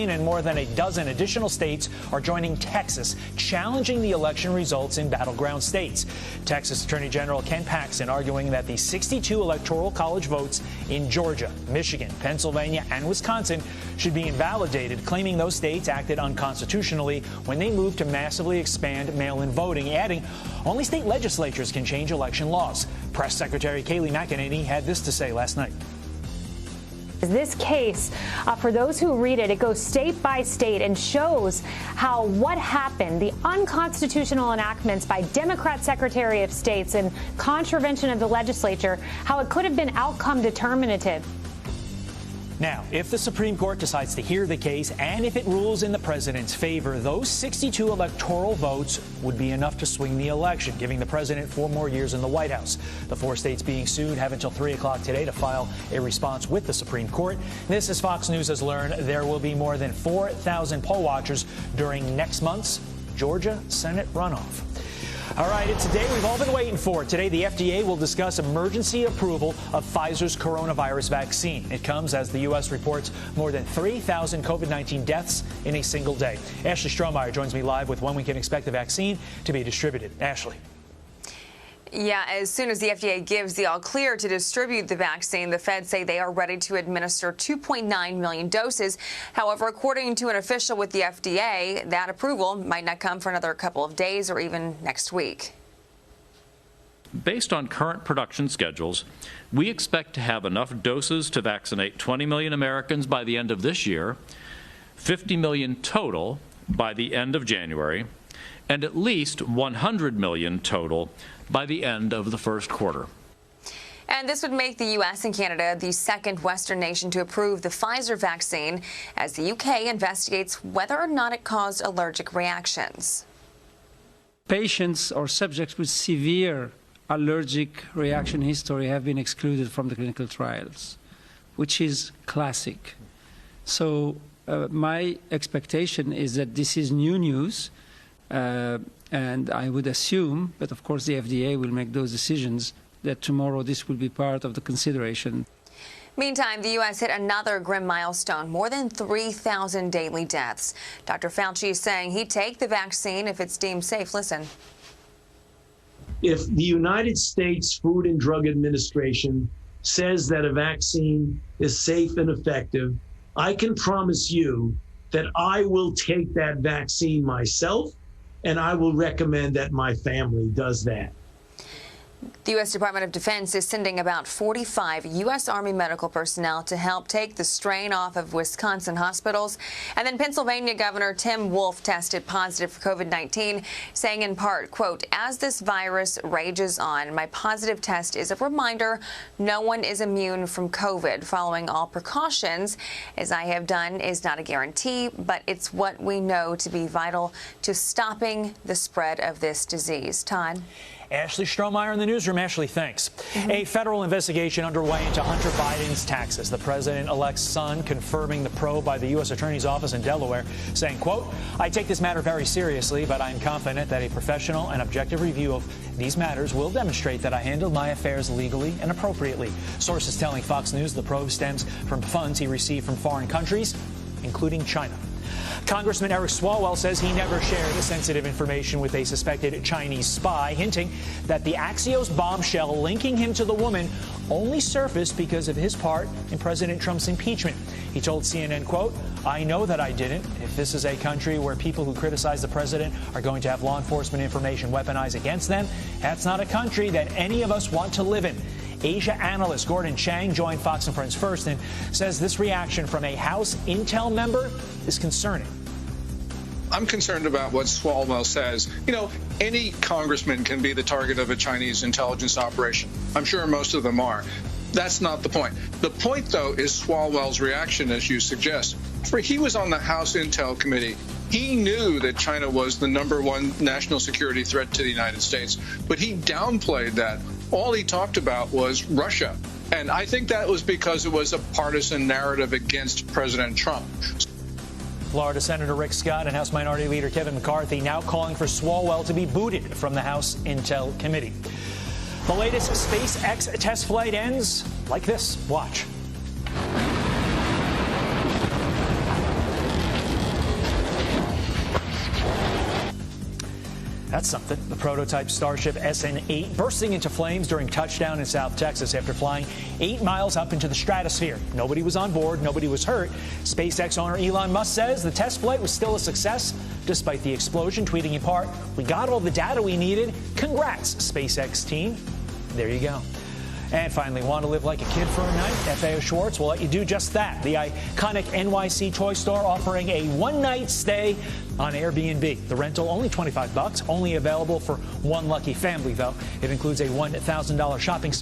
And more than a dozen additional states are joining Texas, challenging the election results in battleground states. Texas Attorney General Ken Paxton arguing that the 62 Electoral College votes in Georgia, Michigan, Pennsylvania, and Wisconsin should be invalidated, claiming those states acted unconstitutionally when they moved to massively expand mail-in voting, adding only state legislatures can change election laws. Press Secretary Kayleigh McEnany had this to say last night. This case, for those who read it, it goes state by state and shows how what happened, the unconstitutional enactments by Democrat Secretary of States in contravention of the legislature, how it could have been outcome determinative. Now, if the Supreme Court decides to hear the case and if it rules in the president's favor, those 62 electoral votes would be enough to swing the election, giving the president 4 more years in the White House. The 4 states being sued have until 3 o'clock today to file a response with the Supreme Court. This, as Fox News has learned, there will be more than 4,000 poll watchers during next month's Georgia Senate runoff. All right, it's a day we've all been waiting for. Today, the FDA will discuss emergency approval of Pfizer's coronavirus vaccine. It comes as the U.S. reports more than 3,000 COVID-19 deaths in a single day. Ashley Strohmeyer joins me live with when we can expect the vaccine to be distributed. Ashley. Yeah, as soon as the FDA gives the all clear to distribute the vaccine, the feds say they are ready to administer 2.9 million doses. However, according to an official with the FDA, that approval might not come for another couple of days or even next week. Based on current production schedules, we expect to have enough doses to vaccinate 20 million Americans by the end of this year, 50 million total by the end of January, and at least 100 million total by the end of the first quarter. And this would make the U.S. and Canada the second Western nation to approve the Pfizer vaccine, as the U.K. investigates whether or not it caused allergic reactions. Patients or subjects with severe allergic reaction history have been excluded from the clinical trials, which is classic. So my expectation is that this is new news. And I would assume, but of course the FDA will make those decisions, that tomorrow this will be part of the consideration. Meantime, the U.S. hit another grim milestone, more than 3,000 daily deaths. Dr. Fauci is saying he'd take the vaccine if it's deemed safe. Listen. If the United States Food and Drug Administration says that a vaccine is safe and effective, I can promise you that I will take that vaccine myself, and I will recommend that my family does that. The U.S. Department of Defense is sending about 45 U.S. Army medical personnel to help take the strain off of Wisconsin hospitals. And then Pennsylvania Governor Tim Wolf tested positive for COVID-19, saying in part, quote, "As this virus rages on, my positive test is a reminder no one is immune from COVID. Following all precautions, as I have done, is not a guarantee, but it's what we know to be vital to stopping the spread of this disease." Todd? Ashley Strohmeyer in the newsroom. Ashley, thanks. A federal investigation underway into Hunter Biden's taxes. The president-elect's son confirming the probe by the U.S. Attorney's Office in Delaware, saying, quote, "I take this matter very seriously, but I'm confident that a professional and objective review of these matters will demonstrate that I handled my affairs legally and appropriately." Sources telling Fox News the probe stems from funds he received from foreign countries, including China. Congressman Eric Swalwell says he never shared sensitive information with a suspected Chinese spy, hinting that the Axios bombshell linking him to the woman only surfaced because of his part in President Trump's impeachment. He told CNN, quote, "I know that I didn't. If this is a country where people who criticize the president are going to have law enforcement information weaponized against them, that's not a country that any of us want to live in." Asia analyst Gordon Chang joined Fox and Friends first and says this reaction from a House Intel member is concerning. I'm concerned about what Swalwell says. You know, any congressman can be the target of a Chinese intelligence operation. I'm sure most of them are. That's not the point. The point, though, is Swalwell's reaction, as you suggest. For he was on the House Intel Committee. He knew that China was the #1 national security threat to the United States, but he downplayed that. All he talked about was Russia. And I think that was because it was a partisan narrative against President Trump. Florida Senator Rick Scott and House Minority Leader Kevin McCarthy now calling for Swalwell to be booted from the House Intel Committee. The latest SpaceX test flight ends like this. Watch. That's something. The prototype Starship SN8 bursting into flames during touchdown in South Texas after flying 8 miles up into the stratosphere. Nobody was on board. Nobody was hurt. SpaceX owner Elon Musk says the test flight was still a success despite the explosion, tweeting in part, "We got all the data we needed. Congrats, SpaceX team." There you go. And finally, want to live like a kid for a night? FAO Schwartz will let you do just that. The iconic NYC toy store offering a one-night stay on Airbnb. The rental, only $25, only available for one lucky family, though. It includes a $1,000 shopping